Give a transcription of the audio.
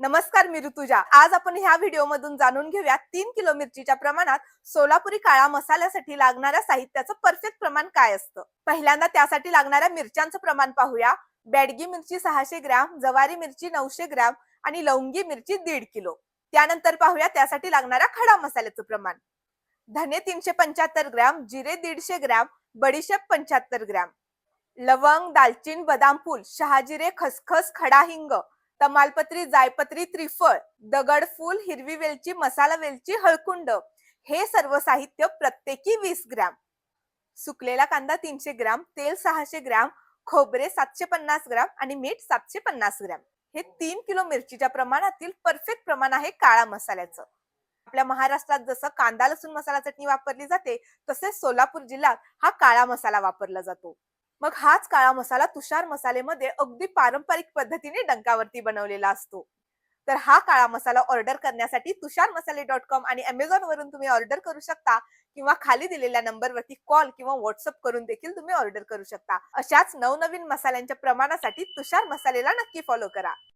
नमस्कार, मी ऋतुजा. आज आपण ह्या व्हिडिओ मधून जाणून घेऊया 3 किलो मिरचीच्या प्रमाणात सोलापुरी काळा मसाल्यासाठी लागणाऱ्या साहित्याचं परफेक्ट प्रमाण काय असतं. पहिल्यांदा त्यासाठी लागणाऱ्या मिरच्यांचं प्रमाण पाहूया. बेडगी मिरची 600 ग्रॅम, जवारी मिरची 900 ग्रॅम आणि लवंगी मिरची 1.5 किलो. त्यानंतर पाहूया त्यासाठी लागणाऱ्या खडा मसाल्याचं प्रमाण. धने 375 ग्रॅम, जिरे 150 ग्रॅम, बडीशेप 75 ग्रॅम, लवंग, दालचीन, बदाम फूल, शहाजिरे, खसखस, खडा हिंग, तमालपत्री, जायपत्री, त्रिफळ, दगडफूल, हिरवी वेलची, मसाला वेलची, हळकुंड हे सर्व साहित्य प्रत्येकी 20 ग्रॅम. सुकलेला कांदा 300 ग्रॅम, तेल 600 ग्रॅम, खोबरे 750 ग्रॅम आणि मीठ 750 ग्रॅम. हे 3 किलो मिरचीच्या प्रमाणातील परफेक्ट प्रमाण आहे काळा मसाल्याचं. आपल्या महाराष्ट्रात जसं कांदा लसूण मसाला चटणी वापरली जाते, तसेच सोलापूर जिल्ह्यात हा काळा मसाला वापरला जातो. मग हाच काळा मसाला तुषार मसालेमध्ये अगदी पारंपरिक पद्धतीने डंकावरती बनवलेला असतो. तर हा काळा मसाला ऑर्डर करण्यासाठी tusharmasale.com आणि Amazon वरून तुम्ही ऑर्डर करू शकता किंवा खाली दिलेल्या नंबरवरती कॉल किंवा व्हॉट्सअप करून देखील तुम्ही ऑर्डर करू शकता. अशाच नवनवीन मसाल्यांच्या प्रमाणासाठी तुषार मसालेला नक्की फॉलो करा.